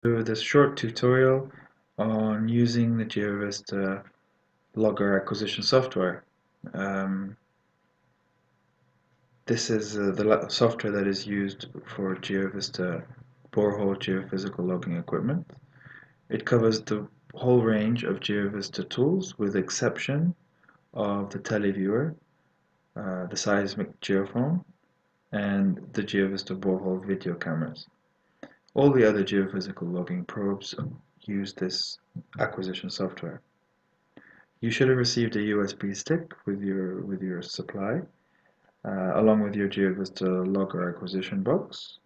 Do this short tutorial on using the Geovista Logger Acquisition Software. Um, this is the software that is used for Geovista borehole geophysical logging equipment. It covers the whole range of Geovista tools with the exception of the Televiewer, the seismic geophone, and the Geovista borehole video cameras. All the other geophysical logging probes use this acquisition software. You should have received a USB stick with your supply, along with your Geovista Logger Acquisition box,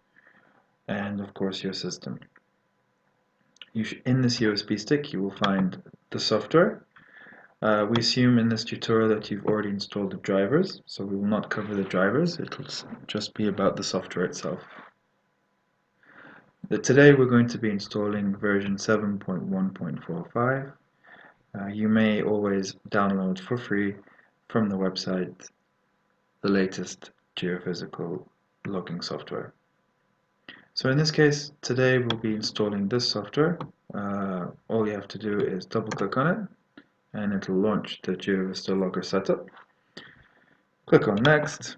and of course your system. In this USB stick you will find the software. We assume in this tutorial that you've already installed the drivers, so we will not cover the drivers, it will just be about the software itself. Today we're going to be installing version 7.1.45. You may always download for free from the website the latest geophysical logging software. So in this case, today we'll be installing this software. All you have to do is double click on it and it'll launch the Geovista Logger setup. Click on Next.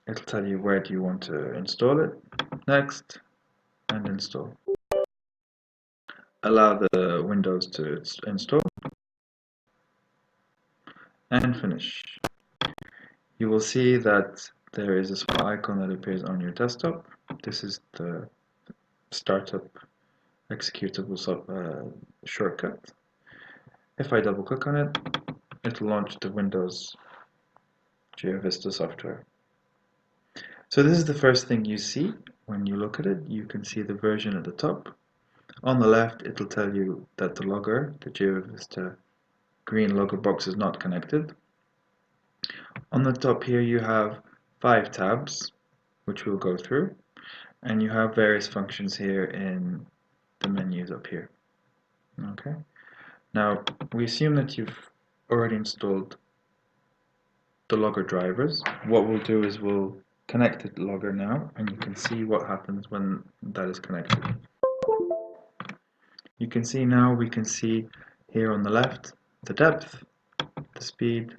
It'll tell you where do you want to install it. Next, and install. Allow the windows to install and finish. You will see that there is a small icon that appears on your desktop. This is the startup executable shortcut. If I double click on it, it'll launch the Windows Geovista software. So this is the first thing you see when you look at it. You can see the version at the top. On the left, it'll tell you that the logger, the Geovista green logger box, is not connected. On the top here you have 5 tabs, which we'll go through, and you have various functions here in the menus up here. Okay. Now, we assume that you've already installed the logger drivers. What we'll do is we'll connect the logger now, and you can see what happens when that is connected. You can see now, we can see here on the left the depth, the speed,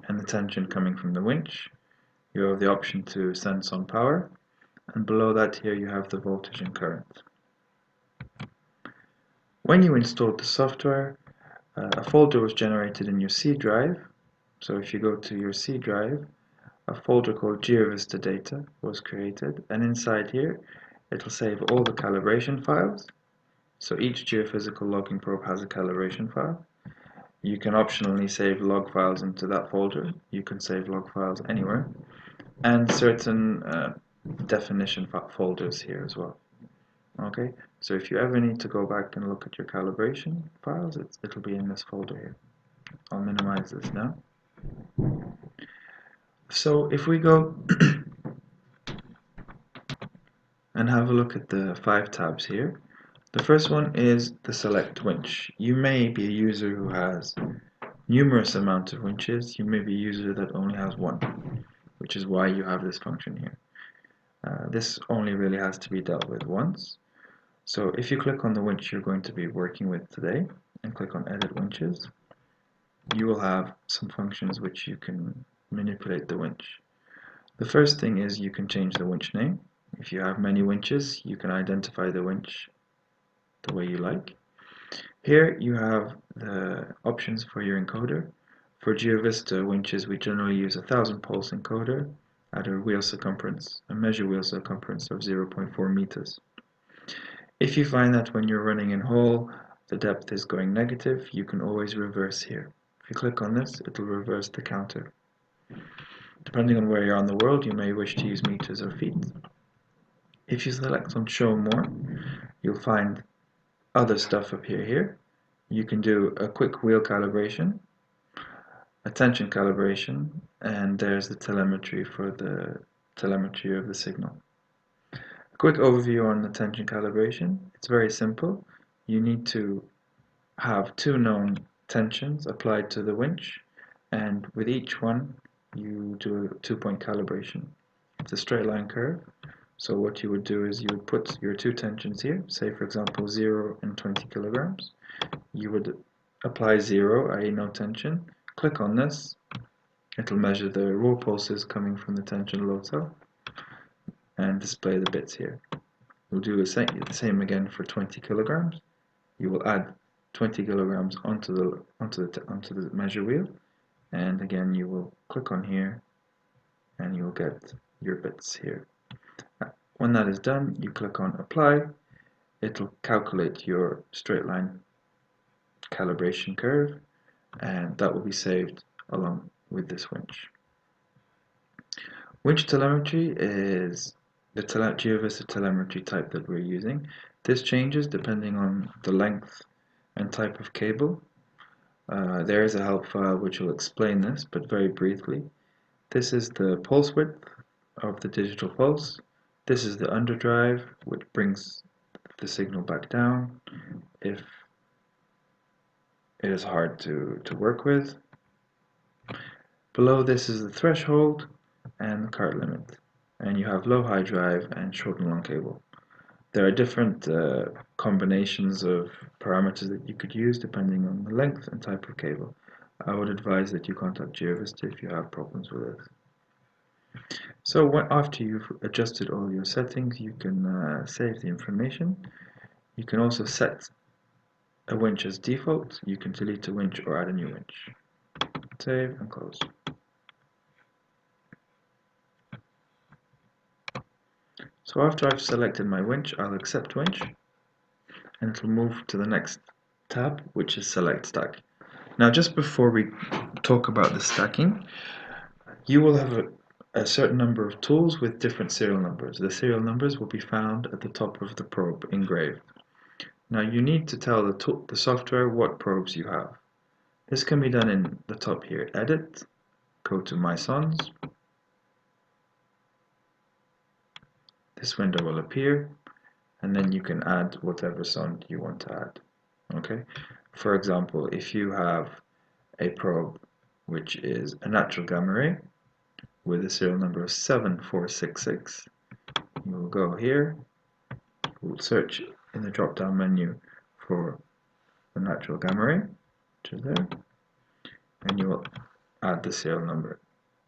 and the tension coming from the winch. You have the option to send some power, and below that here you have the voltage and current. When you installed the software, a folder was generated in your C drive. So if you go to your C drive, a folder called Geovista Data was created, and inside here it'll save all the calibration files. So each geophysical logging probe has a calibration file. You can optionally save log files into that folder. You can save log files anywhere, and certain definition folders here as well. Okay, so if you ever need to go back and look at your calibration files, it'll be in this folder here. I'll minimize this now. So if we go and have a look at the 5 tabs here, the first one is the select winch. You may be a user who has numerous amounts of winches. You may be a user that only has one, which is why you have this function here. This only really has to be dealt with once. So if you click on the winch you're going to be working with today and click on edit winches, you will have some functions which you can manipulate the winch. The first thing is you can change the winch name. If you have many winches, you can identify the winch the way you like. Here you have the options for your encoder. For Geovista winches, we generally use a 1000 pulse encoder at a wheel circumference, a measure wheel circumference of 0.4 meters. If you find that when you're running in hole, the depth is going negative, you can always reverse here. If you click on this, it will reverse the counter. Depending on where you're on the world, you may wish to use meters or feet. If you select on Show More, you'll find other stuff up here. You can do a quick wheel calibration, a tension calibration, and there's the telemetry for the telemetry of the signal. A quick overview on the tension calibration. It's very simple. You need to have 2 known tensions applied to the winch, and with each one you do a 2-point calibration. It's a straight line curve. So what you would do is you would put your two tensions here, say for example 0 and 20 kilograms. You would apply 0, i.e. no tension, click on this, it'll measure the raw pulses coming from the tension load cell and display the bits here. We'll do the same again for 20 kilograms. You will add 20 kilograms onto the measure wheel, and again you will click on here and you will get your bits here. When that is done, you click on apply. It'll calculate your straight line calibration curve, and that will be saved along with this winch. Winch telemetry is the Geovista telemetry type that we're using. This changes depending on the length and type of cable. There is a help file which will explain this, but very briefly. This is the pulse width of the digital pulse. This is the underdrive, which brings the signal back down if it is hard to work with. Below this is the threshold and the cart limit. And you have low, high drive and short and long cable. There are different combinations of parameters that you could use depending on the length and type of cable. I would advise that you contact Geovista if you have problems with it. So after you've adjusted all your settings, you can save the information. You can also set a winch as default. You can delete a winch or add a new winch. Save and close. So after I've selected my winch, I'll accept winch, and it'll move to the next tab, which is select stack. Now just before we talk about the stacking, you will have a certain number of tools with different serial numbers. The serial numbers will be found at the top of the probe engraved. Now you need to tell the software what probes you have. This can be done in the top here, edit, go to my sons. This window will appear, and then you can add whatever sonde you want to add. Okay. For example, if you have a probe which is a natural gamma ray with a serial number of 7466, you will go here, we'll search in the drop down menu for the natural gamma ray, which is there, and you will add the serial number.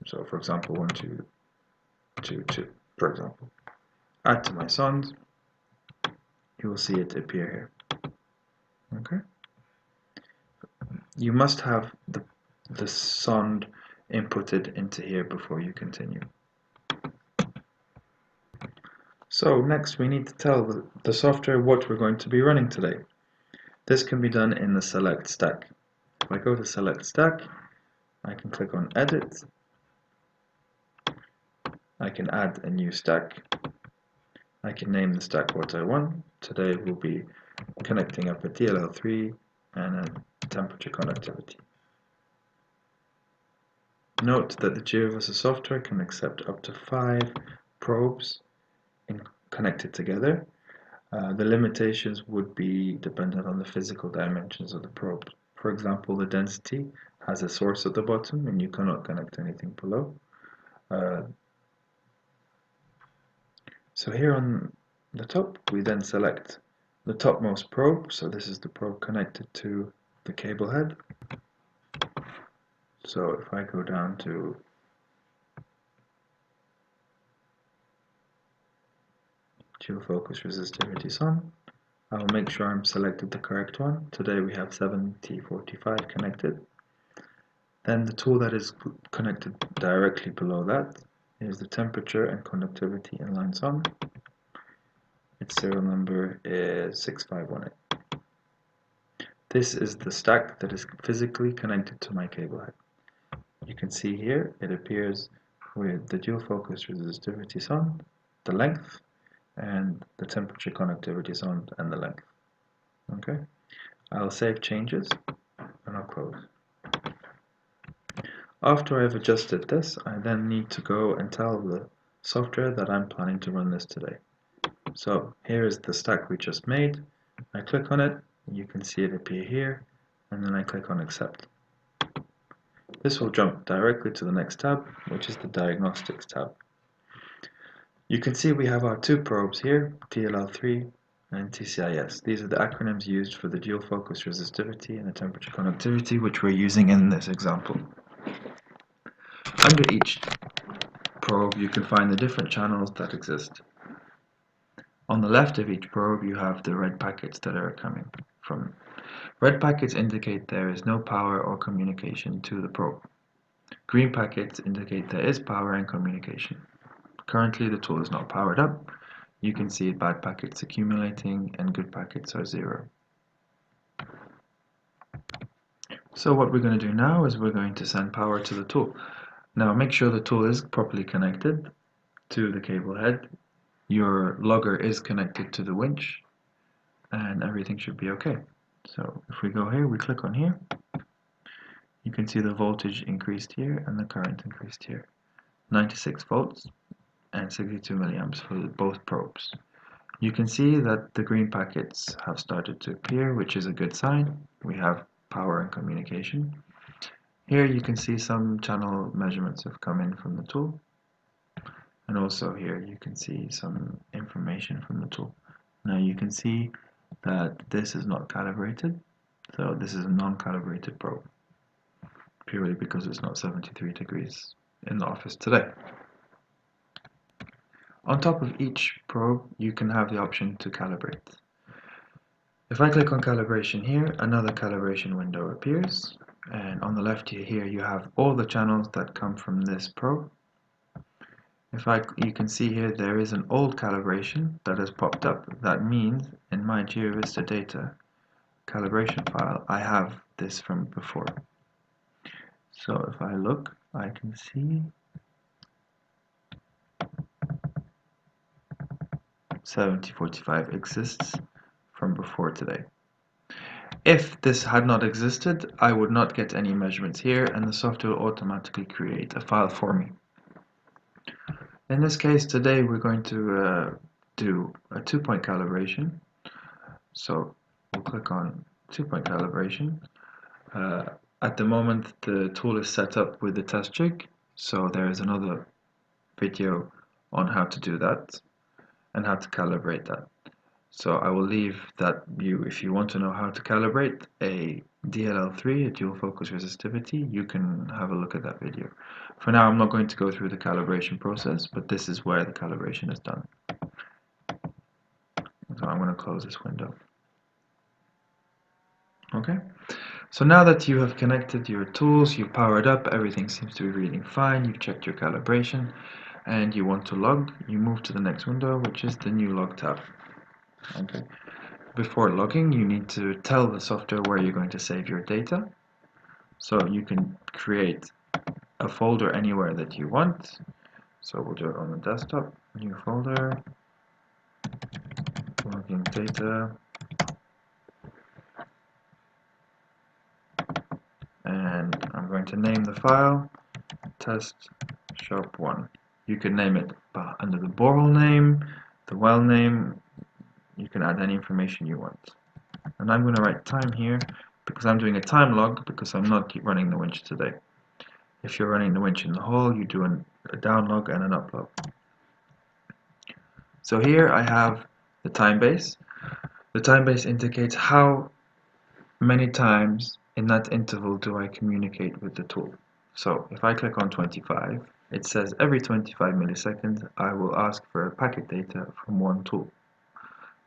So for example 1222, for example. Add to my sonde, you will see it appear here. Okay. You must have the sonde inputted into here before you continue. So next we need to tell the software what we're going to be running today. This can be done in the select stack. If I go to select stack, I can click on edit. I can add a new stack. I can name the stack what I want. Today we'll be connecting up a DLL3 and a temperature conductivity. Note that the Geovista software can accept up to 5 probes connected together. The limitations would be dependent on the physical dimensions of the probe. For example, the density has a source at the bottom and you cannot connect anything below. So here on the top, we then select the topmost probe. So this is the probe connected to the cable head. So if I go down to geofocus resistivity sonde, I will make sure I'm selected the correct one. Today we have 7T45 connected. Then the tool that is connected directly below that is the temperature and conductivity inline sonde. Its serial number is 6518. This is the stack that is physically connected to my cable head. You can see here it appears with the dual focus resistivity sonde, the length, and the temperature conductivity sonde and the length. Okay, I'll save changes and I'll close. After I've adjusted this, I then need to go and tell the software that I'm planning to run this today. So here is the stack we just made. I click on it, you can see it appear here, and then I click on accept. This will jump directly to the next tab, which is the diagnostics tab. You can see we have our two probes here, TLL3 and TCIS. These are the acronyms used for the dual focus resistivity and the temperature conductivity, which we're using in this example. Under each probe, you can find the different channels that exist. On the left of each probe, you have the red packets that are coming from. Red packets indicate there is no power or communication to the probe. Green packets indicate there is power and communication. Currently, the tool is not powered up. You can see bad packets accumulating and good packets are 0. So what we're going to do now is we're going to send power to the tool. Now make sure the tool is properly connected to the cable head. Your logger is connected to the winch and everything should be okay. So if we go here, we click on here, you can see the voltage increased here and the current increased here. 96 volts and 62 milliamps for both probes. You can see that the green packets have started to appear, which is a good sign. We have power and communication. Here you can see some channel measurements have come in from the tool. And also here you can see some information from the tool. Now you can see that this is not calibrated, so this is a non-calibrated probe, purely because it's not 73 degrees in the office today. On top of each probe, you can have the option to calibrate. If I click on calibration here, another calibration window appears, and on the left here you have all the channels that come from this probe. You can see here there is an old calibration that has popped up. That means in my Geovista data calibration file I have this from before. So if I look, I can see 7045 exists from before today. If this had not existed, I would not get any measurements here and the software will automatically create a file for me. In this case today we're going to do a 2-point calibration. So we'll click on 2-point calibration. At the moment the tool is set up with the test jig, so there is another video on how to do that and how to calibrate that. So I will leave that view. If you want to know how to calibrate a DLL3, a dual focus resistivity, you can have a look at that video. For now I'm not going to go through the calibration process, but this is where the calibration is done. So I'm going to close this window. Okay, so now that you have connected your tools, you've powered up, everything seems to be reading fine, you've checked your calibration, and you want to log, you move to the next window, which is the new log tab. Okay. Before logging, you need to tell the software where you're going to save your data. So you can create a folder anywhere that you want. So we'll do it on the desktop, new folder, logging data, and I'm going to name the file test shop 1. You can name it under the borehole name, the well name, you can add any information you want. And I'm going to write time here because I'm doing a time log because I'm not running the winch today. If you're running the winch in the hole, you do a down log and an up log. So here I have the time base. The time base indicates how many times in that interval do I communicate with the tool. So if I click on 25, it says every 25 milliseconds I will ask for packet data from one tool.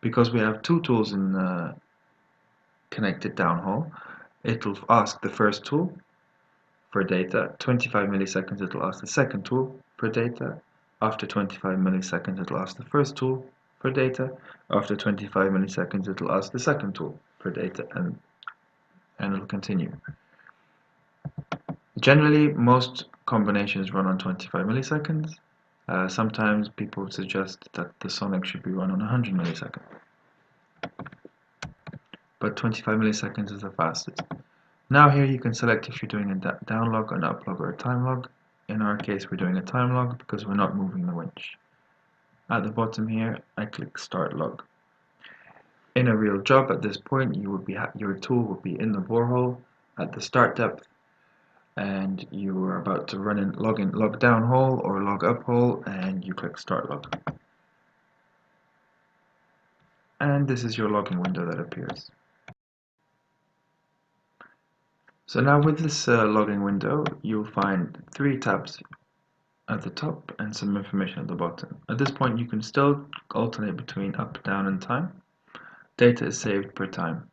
Because we have two tools in the connected downhole, it will ask the first tool for data. 25 milliseconds it will ask the second tool for data. After 25 milliseconds it will ask the first tool for data. After 25 milliseconds it will ask the second tool for data, and it will continue. Generally most combinations run on 25 milliseconds. Sometimes people suggest that the sonic should be run on 100 milliseconds. But 25 milliseconds is the fastest. Now here you can select if you're doing a down log, an up log, or a time log. In our case we're doing a time log because we're not moving the winch. At the bottom here I click start log. In a real job at this point your tool would be in the borehole at the start depth, and you are about to run in log down hole or log up hole, and you click start log. And this is your logging window that appears. So now with this logging window, you'll find 3 tabs at the top and some information at the bottom. At this point you can still alternate between up, down and time. Data is saved per time.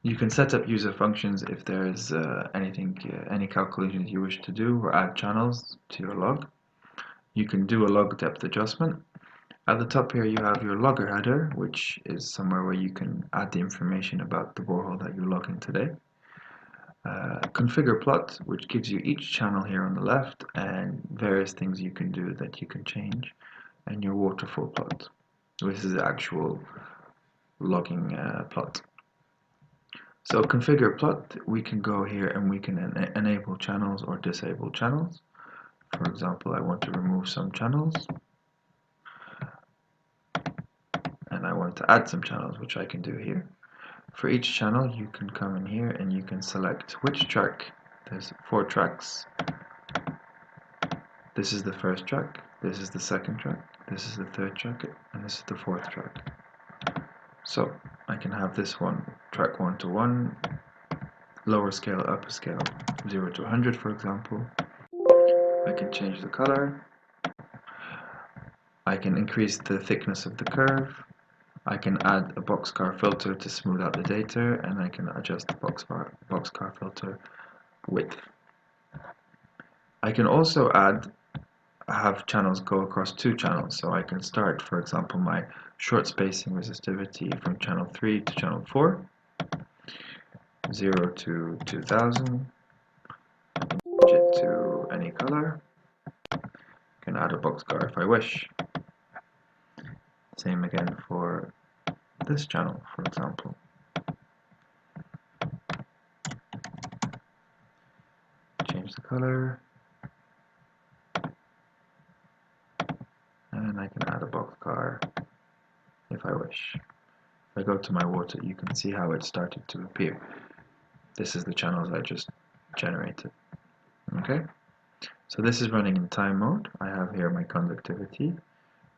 You can set up user functions if there is any calculations you wish to do, or add channels to your log. You can do a log depth adjustment. At the top here you have your logger header, which is somewhere where you can add the information about the borehole that you're logging today. Configure plot, which gives you each channel here on the left and various things you can do that you can change, and your waterfall plot. This is the actual logging plot. So configure plot, we can go here and we can enable channels or disable channels. For example, I want to remove some channels and I want to add some channels, which I can do here. For each channel you can come in here and you can select which track. There's 4 tracks. This is the first track, this is the second track, this is the third track, and this is the 4th track. So I can have this one, track 1 to 1, lower scale, upper scale, 0 to 100 for example. I can change the color. I can increase the thickness of the curve. I can add a boxcar filter to smooth out the data, and I can adjust the boxcar filter width. I can also have channels go across 2 channels, so I can start, for example, my short spacing resistivity from channel 3 to channel 4, 0 to 2000, I can change it to any color, I can add a boxcar if I wish. Same again for this channel, for example. Change the color, and I can add a boxcar if I wish. If I go to my water, you can see how it started to appear. This is the channels I just generated. Okay, so this is running in time mode. I have here my conductivity,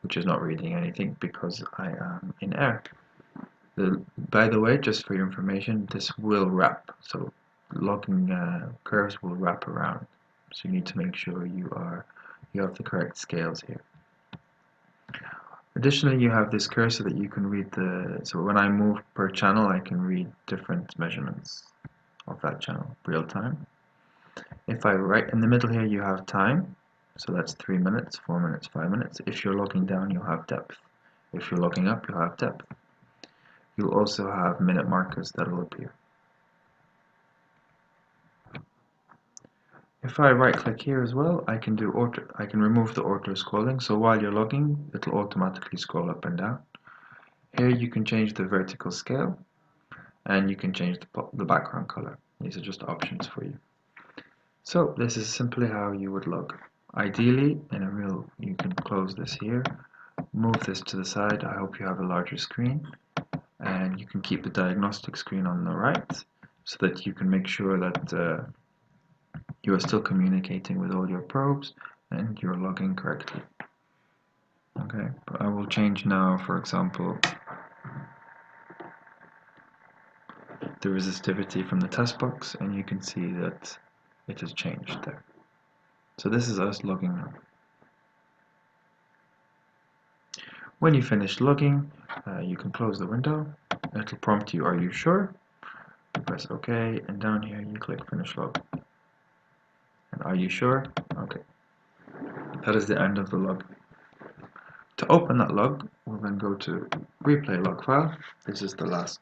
which is not reading anything because I am in air. By the way, just for your information, this will wrap, so logging curves will wrap around, so you need to make sure you have the correct scales here. Additionally, you have this cursor that you can read so when I move per channel, I can read different measurements of that channel real time. If I right in the middle here, you have time, so that's 3 minutes, 4 minutes, 5 minutes. If you're logging down, you'll have depth. If you're logging up, you'll have depth. You'll also have minute markers that will appear. If I right click here as well, I can remove the auto scrolling, so while you're logging, it'll automatically scroll up and down. Here you can change the vertical scale, and you can change the background color. These are just options for you. So this is simply how you would log. Ideally, you can close this here, move this to the side. I hope you have a larger screen, and you can keep the diagnostic screen on the right so that you can make sure that you are still communicating with all your probes and you're logging correctly. Okay, but I will change now, for example, the resistivity from the test box, and you can see that it has changed there. So this is us logging now. When you finish logging, you can close the window. It'll prompt you, are you sure? You press OK, and down here you click finish log. And are you sure? Okay. That is the end of the log. To open that log, we'll then go to replay log file. This is the last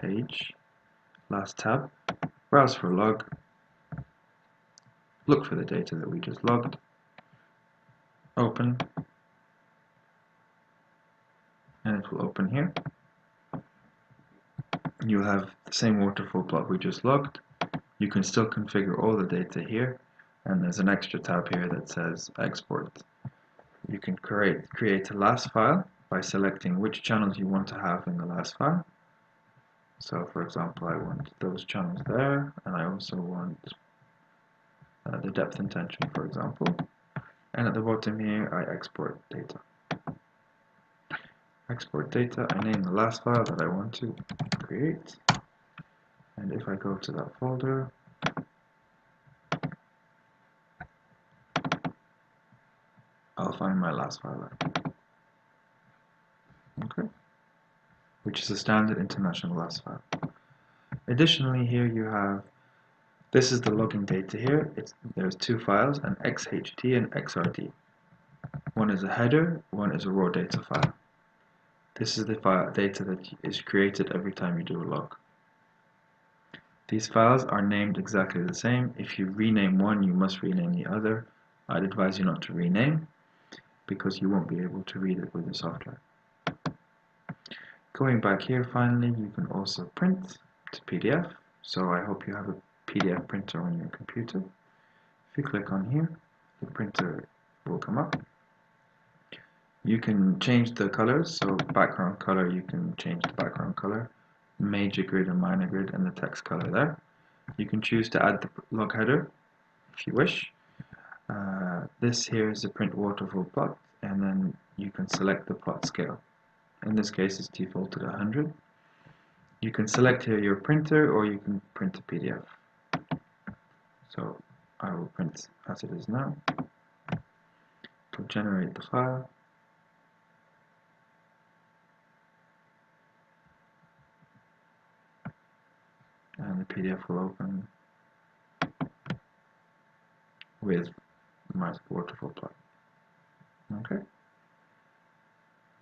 page, last tab. Browse for log. Look for the data that we just logged. Open. And it will open here. You'll have the same waterfall plot we just logged. You can still configure all the data here, and there's an extra tab here that says export. You can create a last file by selecting which channels you want to have in the last file. So for example, I want those channels there, and I also want the depth and tension, for example. And at the bottom here, I export data. Export data, I name the last file that I want to create. And if I go to that folder, I'll find my last file there. Okay, which is a standard international last file. Additionally, here you have, this is the logging data here. There's two files, an XHD and XRD. One is a header, one is a raw data file. This is the file data that is created every time you do a log. These files are named exactly the same. If you rename one, you must rename the other. I'd advise you not to rename because you won't be able to read it with the software. Going back here, finally, you can also print to PDF. So I hope you have a PDF printer on your computer. If you click on here, the printer will come up. You can change the colors, so background color, you can change the background color, major grid and minor grid, and the text color there. You can choose to add the log header if you wish. This here is a print waterfall plot, and then you can select the plot scale. In this case, it's defaulted 100. You can select here your printer, or you can print a PDF. So I will print as it is now. To generate the file. And the PDF will open with my waterfall plot. Okay.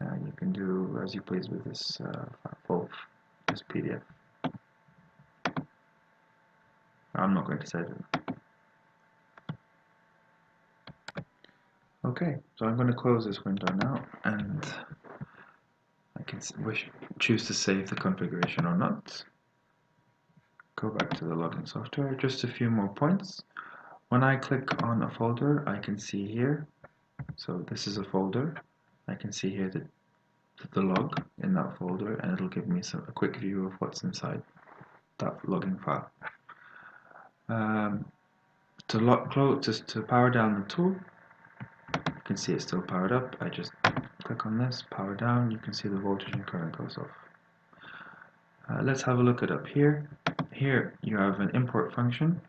You can do as you please with this this PDF. I'm not going to save it. Okay, so I'm going to close this window now, and I can choose to save the configuration or not. Go back to the logging software. Just a few more points. When I click on a folder, I can see here. So this is a folder. I can see here the log in that folder, and it'll give me a quick view of what's inside that logging file. To power down the tool, you can see it's still powered up. I just click on this, power down. You can see the voltage and current goes off. Let's have a look at up here. Here you have an import function.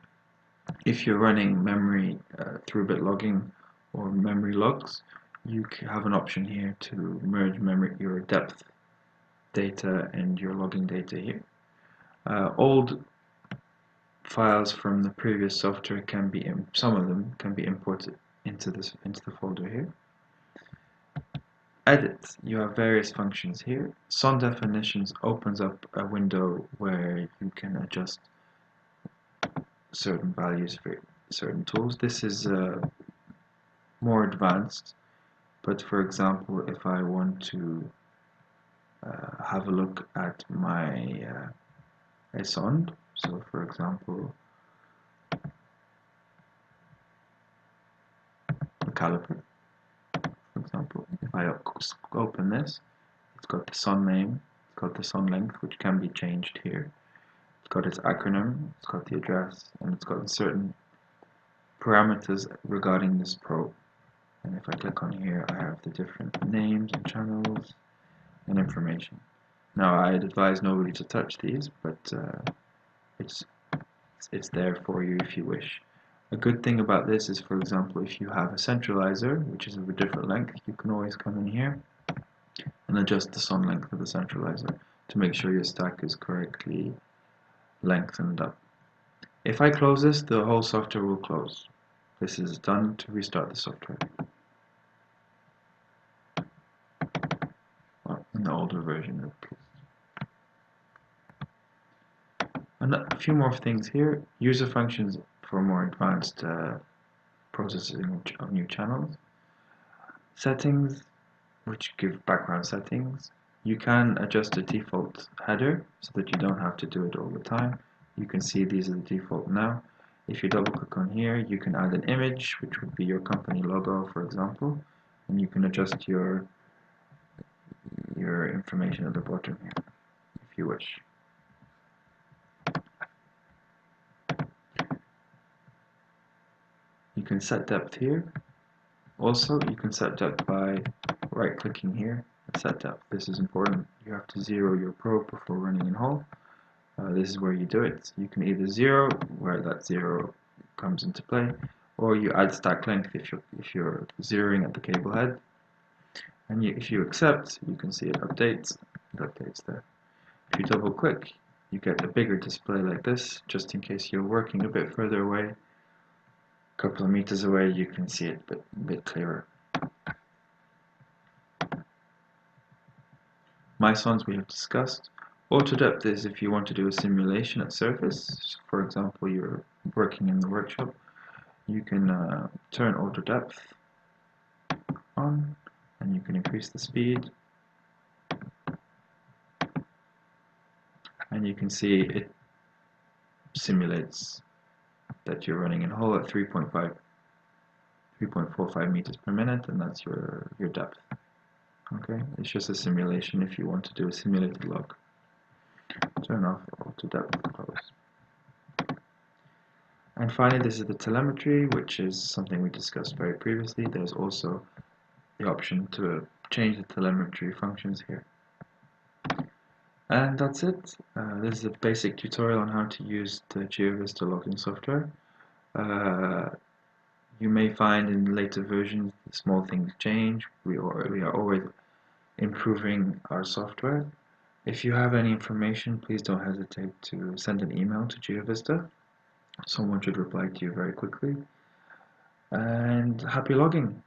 If you're running memory throughbit logging or memory logs, you have an option here to merge your depth data and your logging data here. Old files from the previous software can be, some of them can be imported into the folder here. Edit, you have various functions here. Son definitions opens up a window where you can adjust certain values for certain tools. This is more advanced, but for example, if I want to have a look at my sound, so for example, the caliper, for example, if I open this, it's got the son name, it's got the son length, which can be changed here. It's got its acronym, it's got the address, and it's got certain parameters regarding this probe. And if I click on here, I have the different names and channels and information. Now, I'd advise nobody to touch these, but it's there for you if you wish. A good thing about this is, for example, if you have a centralizer, which is of a different length, you can always come in here and adjust the son length of the centralizer to make sure your stack is correctly lengthened up. If I close this, the whole software will close. This is done to restart the software. Well, in the older version at least. And a few more things here. User functions for more advanced processing of new channels. Settings, which give background settings. You can adjust the default header so that you don't have to do it all the time. You can see these are the default now. If you double click on here, you can add an image, which would be your company logo, for example, and you can adjust your information at the bottom here, if you wish. can set depth here. Also, you can set depth by right-clicking here and set depth. This is important. You have to zero your probe before running in hole. This is where you do it. You can either zero, where that zero comes into play, or you add stack length if you're zeroing at the cable head. And if you accept, you can see it updates. It updates there. If you double click, you get a bigger display like this, just in case you're working a bit further away. A couple of meters away, you can see it a bit clearer. Misons we have discussed. Auto depth is if you want to do a simulation at surface. For example, you're working in the workshop. You can turn auto depth on, and you can increase the speed. And you can see it simulates that you're running in hole at 3.45 meters per minute, and that's your depth. Okay, it's just a simulation if you want to do a simulated log. Turn off auto depth, close. And finally, this is the telemetry, which is something we discussed very previously. There's also the option to change the telemetry functions here. And that's it. This is a basic tutorial on how to use the Geovista logging software. You may find in later versions small things change. We are always improving our software. If you have any information, please don't hesitate to send an email to Geovista. Someone should reply to you very quickly. And happy logging!